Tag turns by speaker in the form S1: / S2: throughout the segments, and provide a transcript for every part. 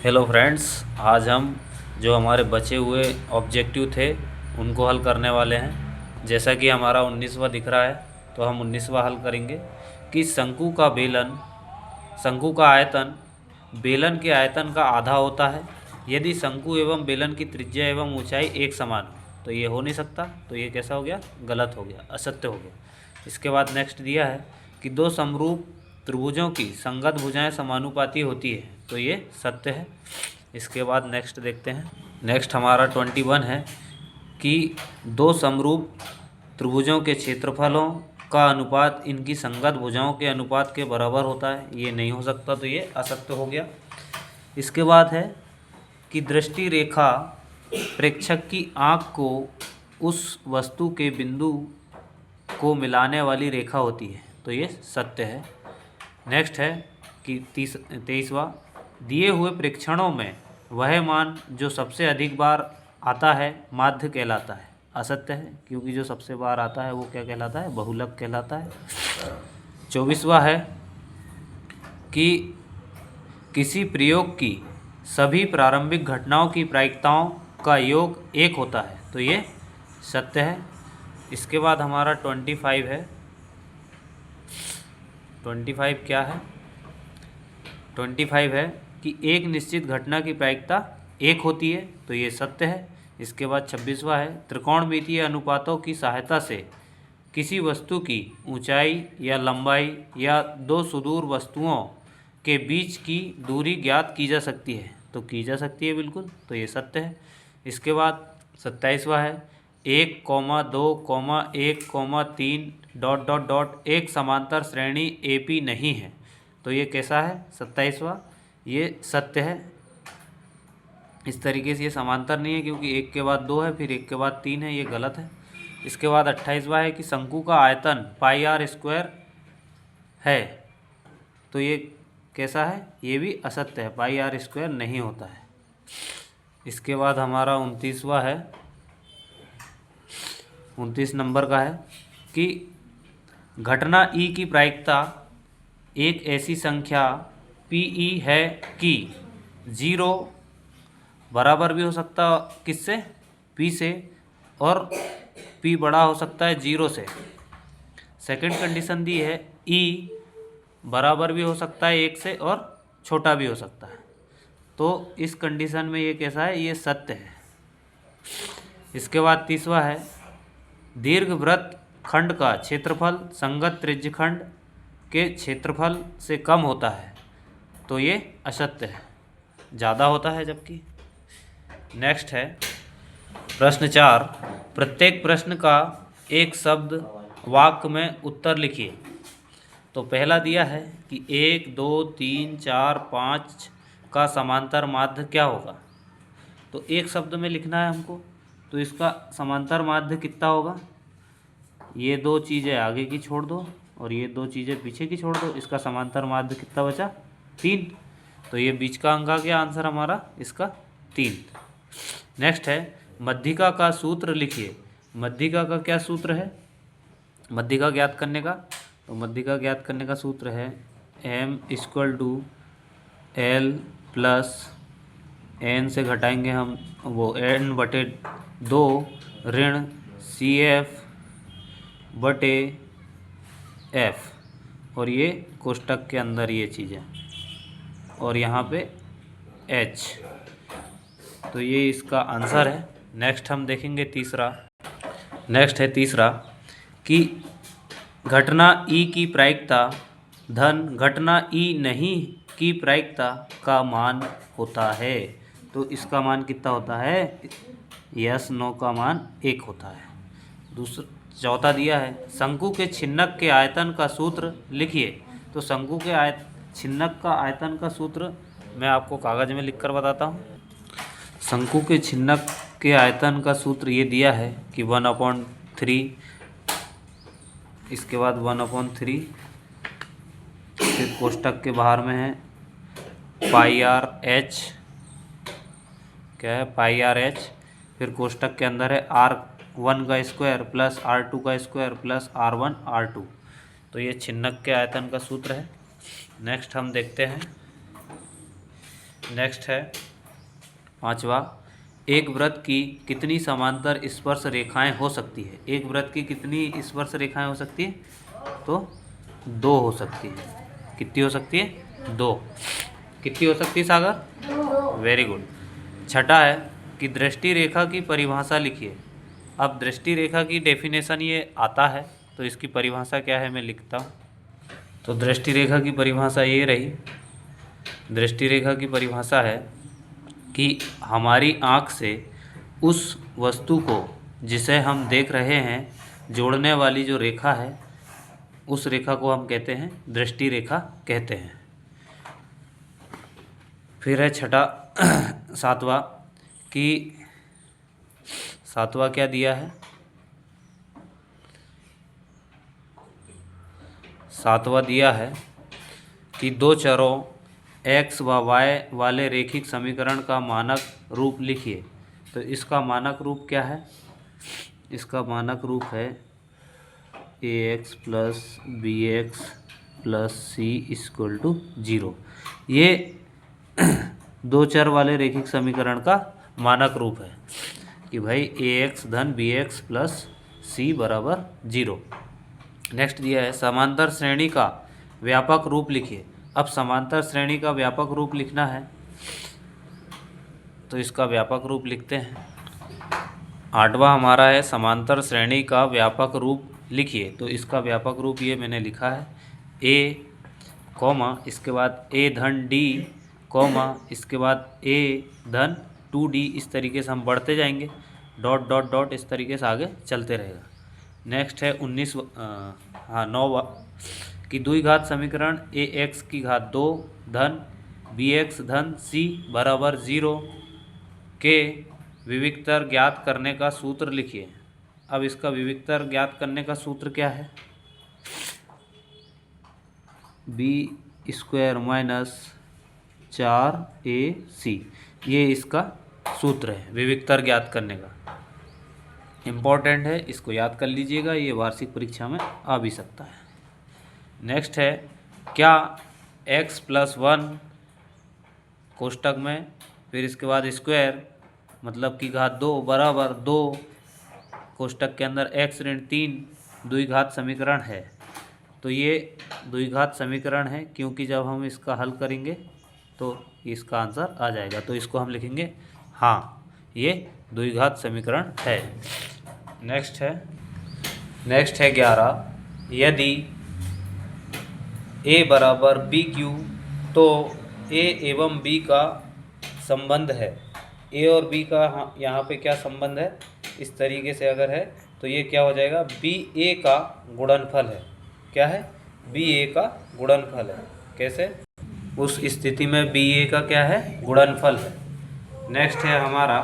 S1: Hello friends, आज हम जो हमारे बचे हुए ऑब्जेक्टिव थे उनको हल करने वाले हैं। जैसा कि हमारा 19वां दिख रहा है तो हम 19वां हल करेंगे कि शंकु का आयतन बेलन के आयतन का आधा होता है यदि शंकु एवं बेलन की त्रिज्या एवं ऊंचाई एक समान हो। तो ये हो नहीं सकता, तो ये कैसा हो गया? गलत हो गया, असत्य हो गया। इसके बाद नेक्स्ट दिया है कि दो समरूप त्रिभुजों की संगत भुजाएं समानुपाती होती है। तो ये सत्य है। इसके बाद नेक्स्ट देखते हैं। नेक्स्ट हमारा 21 है कि दो समरूप त्रिभुजों के क्षेत्रफलों का अनुपात इनकी संगत भुजाओं के अनुपात के बराबर होता है। ये नहीं हो सकता, तो ये असत्य हो गया। इसके बाद है कि दृष्टि रेखा प्रेक्षक की आँख को उस वस्तु के बिंदु को मिलाने वाली रेखा होती है। तो ये सत्य है। नेक्स्ट है कि 23वां, दिए हुए प्रेक्षणों में वह मान जो सबसे अधिक बार आता है माध्य कहलाता है। असत्य है, क्योंकि जो सबसे बार आता है वो क्या कहलाता है? बहुलक कहलाता है। 24वां है कि किसी प्रयोग की सभी प्रारंभिक घटनाओं की प्रायिकताओं का योग एक होता है। तो ये सत्य है। इसके बाद हमारा 25 है। 25 क्या है? 25 है कि एक निश्चित घटना की प्रायिकता एक होती है। तो ये सत्य है। इसके बाद 26वां है, त्रिकोणमितीय अनुपातों की सहायता से किसी वस्तु की ऊंचाई या लंबाई या दो सुदूर वस्तुओं के बीच की दूरी ज्ञात की जा सकती है। तो की जा सकती है बिल्कुल, तो ये सत्य है। इसके बाद 27वां है, 1,2,1,3 ... एक समांतर श्रेणी AP नहीं है। तो ये कैसा है? 27वां, ये सत्य है। इस तरीके से ये समांतर नहीं है, क्योंकि एक के बाद दो है, फिर एक के बाद तीन है, ये गलत है। इसके बाद 28वां है कि शंकु का आयतन πr² है। तो ये कैसा है? ये भी असत्य है, πr² नहीं होता है। इसके बाद हमारा 29वां है, 29 नंबर का है कि घटना E की प्रायिकता एक ऐसी संख्या PE है कि 0 बराबर भी हो सकता किससे? P से, और P बड़ा हो सकता है 0 से। सेकंड कंडीशन दी है E बराबर भी हो सकता है 1 से और छोटा भी हो सकता है। तो इस कंडीशन में ये कैसा है? ये सत्य है। इसके बाद 30वां है, दीर्घवृत्त खंड का क्षेत्रफल संगत त्रिज्यखंड के क्षेत्रफल से कम होता है। तो ये असत्य है, ज़्यादा होता है जबकि। नेक्स्ट है प्रश्न 4, प्रत्येक प्रश्न का एक शब्द वाक्य में उत्तर लिखिए। तो पहला दिया है कि 1, 2, 3, 4, 5 का समांतर माध्य क्या होगा? तो एक शब्द में लिखना है हमको, तो इसका समांतर माध्य कितना होगा? ये दो चीज़ें आगे की छोड़ दो और ये दो चीज़ें पीछे की छोड़ दो। इसका समांतर माध्य कितना बचा? 3। तो ये बीच का अंक आ गया आंसर हमारा इसका 3। नेक्स्ट है, मध्यिका का सूत्र लिखिए। मध्यिका का क्या सूत्र है मध्यिका ज्ञात करने का? तो मध्यिका ज्ञात करने का सूत्र है M=L + n से घटाएंगे हम वो n/2 ऋण CF/F, और ये कोष्टक के अंदर ये चीज़ें, और यहाँ पे H। तो ये इसका आंसर है। नेक्स्ट हम देखेंगे तीसरा। नेक्स्ट है तीसरा कि घटना E की प्रायिकता धन घटना E नहीं की प्रायिकता का मान होता है। तो इसका मान कितना होता है? यस नो का मान 1 होता है। चौथा दिया है, शंकु के छिन्नक के आयतन का सूत्र लिखिए। तो शंकु के छिन्नक का आयतन का सूत्र मैं आपको कागज़ में लिखकर बताता हूँ। शंकु के छिन्नक के आयतन का सूत्र ये दिया है कि 1/3, इसके बाद 1/3, फिर कोष्टक के बाहर में है πr/h, क्या है? πr/h, फिर कोष्टक के अंदर है r1 का स्क्वायर प्लस r2 का स्क्वायर प्लस r1 r2। तो ये छिन्नक के आयतन का सूत्र है। नेक्स्ट हम देखते हैं नेक्स्ट है पांचवा, एक वृत्त की कितनी समांतर स्पर्श रेखाएं हो सकती है? एक वृत्त की कितनी स्पर्श रेखाएं हो सकती है? तो 2 हो सकती है। कितनी हो सकती है? 2। कितनी हो सकती है सागर? Very good. छठा है कि दृष्टि रेखा की परिभाषा लिखिए। अब दृष्टि रेखा की डेफिनेशन ये आता है, तो इसकी परिभाषा क्या है मैं लिखता हूँ। तो दृष्टि रेखा की परिभाषा ये रही। दृष्टि रेखा की परिभाषा है कि हमारी आँख से उस वस्तु को जिसे हम देख रहे हैं जोड़ने वाली जो रेखा है, उस रेखा को हम कहते हैं दृष्टि रेखा कहते हैं। फिर है छठा सातवां कि सातवां क्या दिया है? सातवां दिया है कि दो चरों x व y वाले रैखिक समीकरण का मानक रूप लिखिए। तो इसका मानक रूप क्या है? इसका मानक रूप है ax plus bx plus c equal to 0। ये दो चर वाले रैखिक समीकरण का मानक रूप है कि भाई ax धन bx प्लस c बराबर 0। नेक्स्ट दिया है समांतर श्रेणी का व्यापक रूप लिखिए। अब समांतर श्रेणी का व्यापक रूप लिखना है, तो इसका व्यापक रूप लिखते हैं। आठवां हमारा है समांतर श्रेणी का व्यापक रूप लिखिए। तो इसका व्यापक रूप ये मैंने लिखा है a कॉमा इसके बाद a धन d कॉमा इसके बाद a धन 2d। इस तरीके से हम बढ़ते जाएंगे, डॉट डॉट डॉट इस तरीके से आगे चलते रहेगा। नेक्स्ट है 9वां कि द्विघात समीकरण ax की घात 2 धन bx धन c बराबर 0 के विविक्तर ज्ञात करने का सूत्र लिखिए। अब इसका विविक्तर ज्ञात करने का सूत्र क्या है? b² माइनस 4ac, ये इसका सूत्र है विविक्तर ज्ञात करने का। इम्पोर्टेंट है, इसको याद कर लीजिएगा, ये वार्षिक परीक्षा में आ भी सकता है। नेक्स्ट है क्या x प्लस 1 कोष्टक में फिर इसके बाद स्क्वायर मतलब की घात 2 बराबर 2 कोष्टक के अंदर x ऋण 3 द्विघात समीकरण है। तो ये द्विघात समीकरण है क्योंकि जब हम इसका हल करेंगे तो इसका आंसर आ जाएगा। तो इसको हम लिखेंगे हाँ, ये द्विघात समीकरण है। नेक्स्ट है 11, यदि a बराबर बी क्यू तो a एवं b का संबंध है। a और b का यहाँ पे क्या संबंध है? इस तरीके से अगर है तो ये क्या हो जाएगा? b a का गुणनफल है। क्या है? b a का गुणनफल है। कैसे? उस स्थिति में b a का क्या है? गुणनफल है। नेक्स्ट है हमारा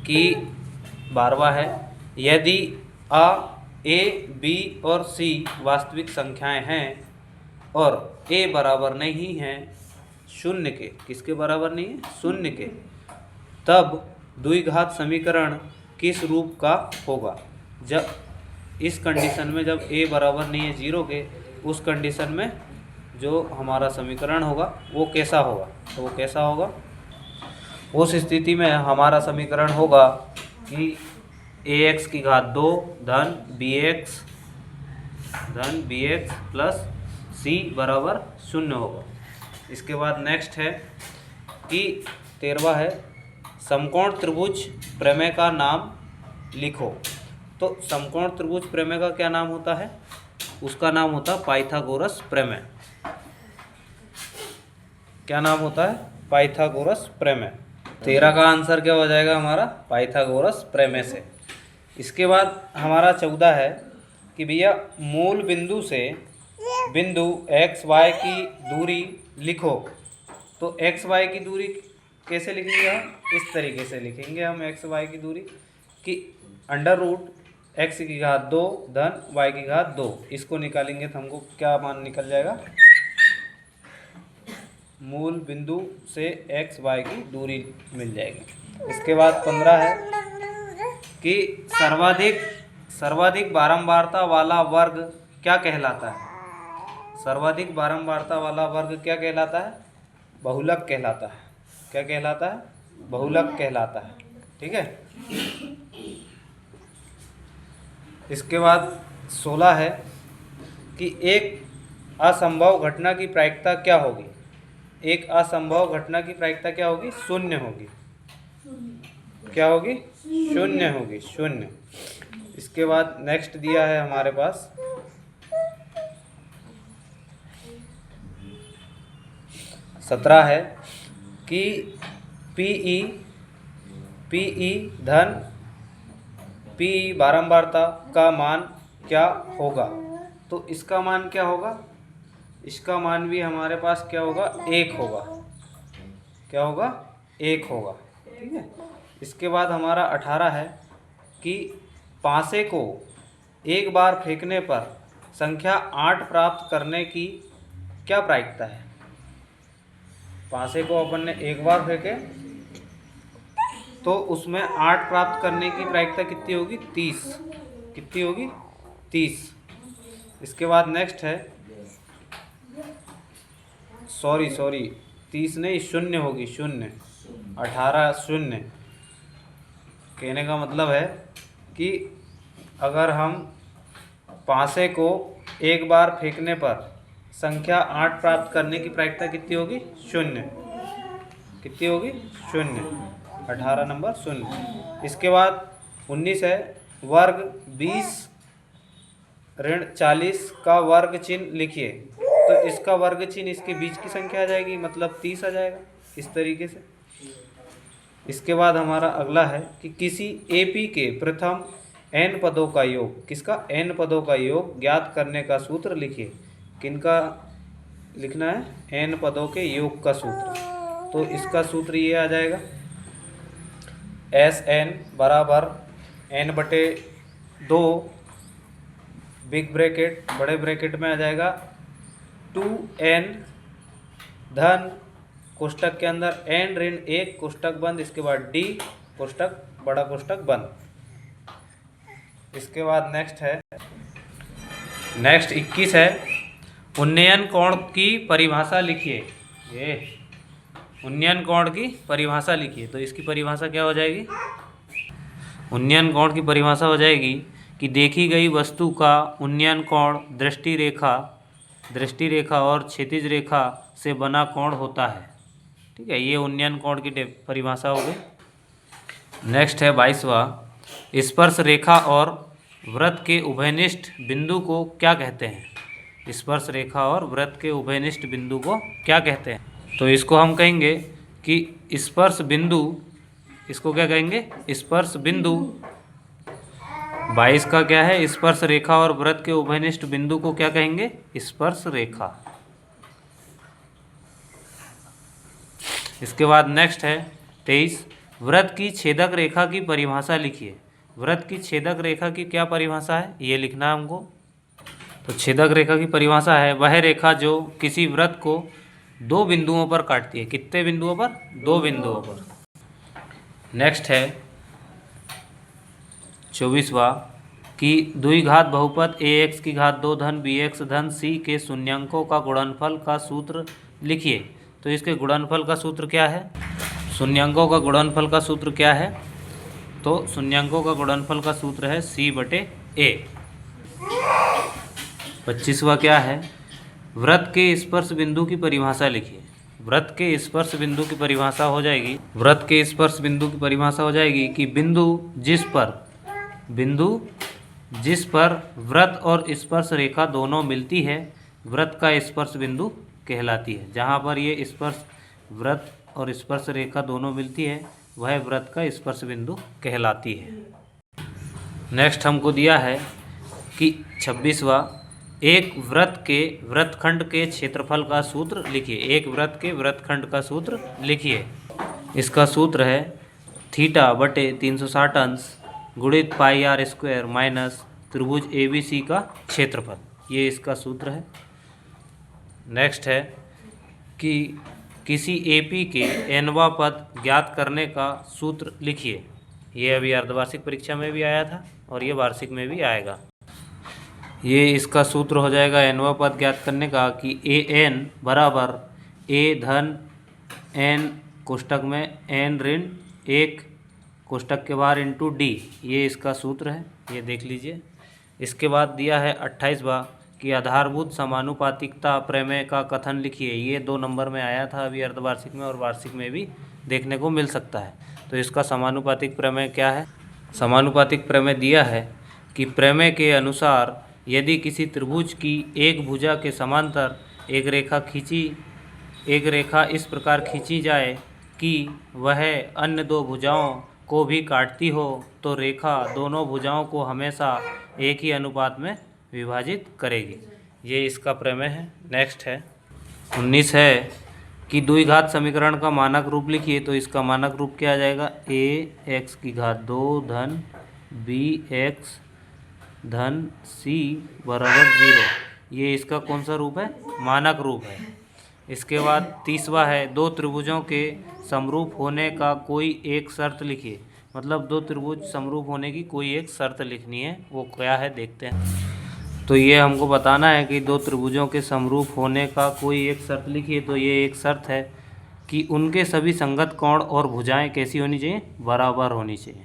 S1: कि 12वां है यदि a b और c वास्तविक संख्याएं हैं और a बराबर नहीं है शून्य के, किसके बराबर नहीं है? शून्य के, तब द्विघात समीकरण किस रूप का होगा? जब इस कंडीशन में जब a बराबर नहीं है 0 के, उस कंडीशन में जो हमारा समीकरण होगा वो कैसा होगा? तो वो कैसा होगा? उस स्थिति में हमारा समीकरण होगा कि ax की घात 2 धन bx प्लस c बराबर 0 होगा। इसके बाद नेक्स्ट है कि 13वां है समकोण त्रिभुज प्रमेय का नाम लिखो। तो समकोण त्रिभुज प्रमेय का क्या नाम होता है? उसका नाम होता है पाइथागोरस प्रमेय। क्या नाम होता है? पाइथागोरस प्रमेय। 13 का आंसर क्या हो जाएगा हमारा? पाइथागोरस प्रमेय से। इसके बाद हमारा 14 है कि भैया मूल बिंदु से बिंदु x y की दूरी लिखो। तो x y की दूरी कैसे लिखेंगे हम? इस तरीके से लिखेंगे हम x y की दूरी कि अंडर रूट x की घात 2 धन y की घात 2। इसको निकालेंगे तो हमको क्या मान निकल जाएगा? मूल बिंदु से x y की दूरी मिल जाएगी। इसके बाद 15 है कि सर्वाधिक बारंबारता वाला वर्ग क्या कहलाता है? सर्वाधिक बारंबारता वाला वर्ग क्या कहलाता है? बहुलक कहलाता है। क्या कहलाता है? बहुलक कहलाता है। ठीक है। इसके बाद 16 है कि एक असंभव घटना की प्रायिकता क्या होगी? एक असंभव घटना की प्रायिकता क्या होगी? शून्य होगी। क्या होगी? शून्य होगी, शून्य। इसके बाद नेक्स्ट दिया है हमारे पास 17 है कि पीई धन पीई बारंबारता का मान क्या होगा? तो इसका मान क्या होगा? इसका मान भी हमारे पास क्या होगा? 1 होगा। क्या होगा? 1 होगा। ठीक है। इसके बाद हमारा 18 है कि पासे को एक बार फेंकने पर संख्या 8 प्राप्त करने की क्या प्रायिकता है? पासे को अपन ने एक बार फेंके तो उसमें 8 प्राप्त करने की प्रायिकता कितनी होगी? 30। कितनी होगी? 30। इसके बाद नेक्स्ट है सॉरी 30 नहीं, शून्य होगी, शून्य। 18 शून्य। कहने का मतलब है कि अगर हम पासे को एक बार फेंकने पर संख्या 8 प्राप्त करने की प्रायिकता कितनी होगी? शून्य। कितनी होगी? शून्य। 18 नंबर शून्य। इसके बाद 19 है वर्ग 20 ऋण 40 का वर्ग चिन्ह लिखिए। तो इसका वर्ग चिन्ह इसके बीच की संख्या आ जाएगी, मतलब 30 आ जाएगा इस तरीके से। इसके बाद हमारा अगला है कि किसी एपी के प्रथम n पदों का योग, किसका? n पदों का योग ज्ञात करने का सूत्र लिखिए। किनका लिखना है? n पदों के योग का सूत्र। तो इसका सूत्र ये आ जाएगा Sn बराबर n/2 बिग ब्रैकेट बड़े ब्रैकेट में आ जाएगा 2n धन कोष्टक के अंदर n ऋण 1 कोष्टक बंद, इसके बाद d कोष्टक बड़ा कोष्टक बंद। इसके बाद नेक्स्ट 21 है उन्नयन कोण की परिभाषा लिखिए। ये उन्नयन कोण की परिभाषा लिखिए। तो इसकी परिभाषा क्या हो जाएगी? उन्नयन कोण की परिभाषा हो जाएगी कि देखी गई वस्तु का उन्नयन कोण दृष्टि रेखा और क्षैतिज रेखा से बना कोण होता है। ठीक है, ये उन्नयन कोण की परिभाषा हो गई। नेक्स्ट है 22वां, स्पर्श रेखा और वृत्त के उभयनिष्ठ बिंदु को क्या कहते हैं? स्पर्श रेखा और वृत्त के उभयनिष्ठ बिंदु को क्या कहते हैं? तो इसको हम कहेंगे कि स्पर्श बिंदु, इसको क्या कहेंगे? स्पर्श बिंदु। 22 का क्या है? स्पर्श रेखा और वृत्त के उभयनिष्ठ बिंदु को क्या कहेंगे? स्पर्श रेखा। इसके बाद नेक्स्ट है 23, वृत्त की छेदक रेखा की परिभाषा लिखिए। वृत्त की छेदक रेखा की क्या परिभाषा है? ये लिखना है हमको। तो छेदक रेखा की परिभाषा है वह रेखा जो किसी वृत्त को 2 बिंदुओं पर काटती है। कितने बिंदुओं पर? 2 बिंदुओं पर। नेक्स्ट है 24वां कि द्विघात बहुपद ax की घात 2 धन bx धन c के शून्यांकों का गुणनफल का सूत्र लिखिए। तो इसके गुणनफल का सूत्र क्या है? शून्यांकों का गुणनफल का सूत्र क्या है? तो शून्यांकों का गुणनफल का सूत्र है c/a। 25वां क्या है? वृत्त के स्पर्श बिंदु की परिभाषा लिखिए। वृत्त के स्पर्श बिंदु की परिभाषा हो जाएगी, वृत्त के स्पर्श बिंदु की परिभाषा हो जाएगी कि बिंदु जिस पर वृत्त और स्पर्श रेखा दोनों मिलती है वृत्त का स्पर्श बिंदु कहलाती है। जहाँ पर ये स्पर्श वृत्त और स्पर्श रेखा दोनों मिलती है वह वृत्त का स्पर्श बिंदु कहलाती है। नेक्स्ट हमको दिया है कि 26वां, एक वृत्त के वृत्तखंड के क्षेत्रफल का सूत्र लिखिए। एक वृत्त के वृत्तखंड का सूत्र लिखिए। इसका सूत्र है θ/360 अंश गुणित πr² माइनस त्रिभुज ABC का क्षेत्रफल। ये इसका सूत्र है। नेक्स्ट है कि किसी AP के nवां पद ज्ञात करने का सूत्र लिखिए। ये अभी अर्धवार्षिक परीक्षा में भी आया था और ये वार्षिक में भी आएगा। ये इसका सूत्र हो जाएगा nवां पद ज्ञात करने का कि an बराबर a धन n कोष्टक में n ऋण 1 कोष्टक के बाहर इंटू डी, ये इसका सूत्र है, ये देख लीजिए। इसके बाद दिया है 28वां कि आधारभूत समानुपातिकता प्रमेय का कथन लिखिए। ये 2 नंबर में आया था अभी अर्धवार्षिक में और वार्षिक में भी देखने को मिल सकता है। तो इसका समानुपातिक प्रमेय क्या है? समानुपातिक प्रमेय दिया है कि प्रमेय के अनुसार यदि किसी त्रिभुज की एक भुजा के समांतर एक रेखा इस प्रकार खींची जाए कि वह अन्य 2 भुजाओं को भी काटती हो तो रेखा दोनों भुजाओं को हमेशा एक ही अनुपात में विभाजित करेगी। ये इसका प्रमेय है। नेक्स्ट है 19 है कि द्विघात समीकरण का मानक रूप लिखिए। तो इसका मानक रूप क्या आ जाएगा? ax2 धन bx धन c बराबर 0। ये इसका कौन सा रूप है? मानक रूप है। इसके बाद 30वां है 2 त्रिभुजों के समरूप होने का कोई एक शर्त लिखिए। मतलब 2 त्रिभुज समरूप होने की कोई एक शर्त लिखनी है, वो क्या है देखते हैं। तो ये हमको बताना है कि 2 त्रिभुजों के समरूप होने का कोई एक शर्त लिखिए। तो ये एक शर्त है कि उनके सभी संगत कोण और भुजाएं कैसी होनी चाहिए? बराबर होनी चाहिए।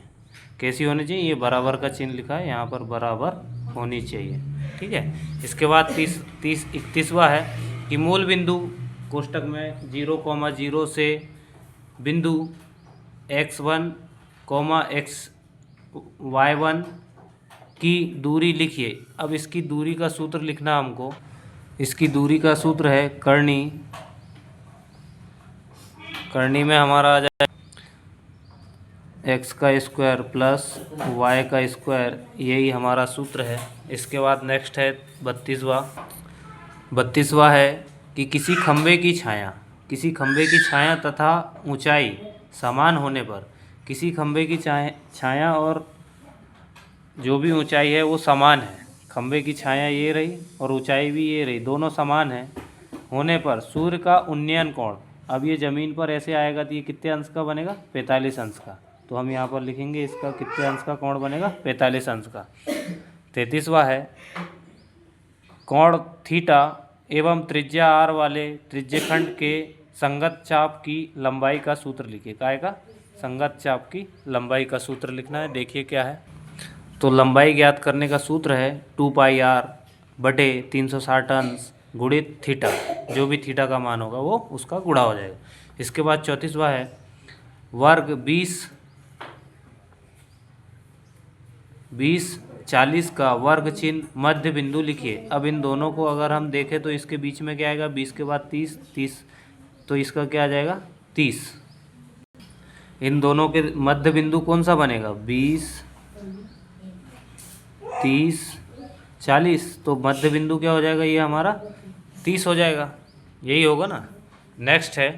S1: कैसी होनी चाहिए? ये बराबर का चिन्ह लिखा है यहाँ पर, बराबर होनी चाहिए। ठीक है। इसके बाद 31वां है कि मूल बिंदु कोष्टक में 0,0 से बिंदु x1, y1 की दूरी लिखिए। अब इसकी दूरी का सूत्र लिखना हमको। इसकी दूरी का सूत्र है कर्णी में हमारा आ जाए x² प्लस y², यही हमारा सूत्र है। इसके बाद नेक्स्ट है 32वां है कि किसी खंभे की छाया तथा ऊंचाई समान होने पर, किसी खंभे की छाया और जो भी ऊंचाई है वो समान है। खंभे की छाया ये रही और ऊंचाई भी ये रही, दोनों समान है होने पर सूर्य का उन्नयन कोण, अब ये ज़मीन पर ऐसे आएगा तो ये कितने अंश का बनेगा? 45 अंश का। तो हम यहाँ पर लिखेंगे इसका कितने अंश का कोण बनेगा? 45 अंश का। 33वां है कोण थीटा एवं त्रिज्या r वाले त्रिज्यखंड के संगत चाप की लंबाई का सूत्र लिखिए। काय का? संगत चाप की लंबाई का सूत्र लिखना है। देखिए क्या है। तो लंबाई ज्ञात करने का सूत्र है 2πr बटे 360 अंश गुणित थीटा, जो भी थीटा का मान होगा वो उसका गुणा हो जाएगा। इसके बाद 34वां है वर्ग 20/40 का वर्ग चिन्ह मध्य बिंदु लिखिए। अब इन दोनों को अगर हम देखें तो इसके बीच में क्या आएगा? 20 के बाद 30, तो इसका क्या आ जाएगा? 30। इन दोनों के मध्य बिंदु कौन सा बनेगा? 20, 30, 40। तो मध्य बिंदु क्या हो जाएगा? ये हमारा 30 हो जाएगा। यही होगा ना। नेक्स्ट है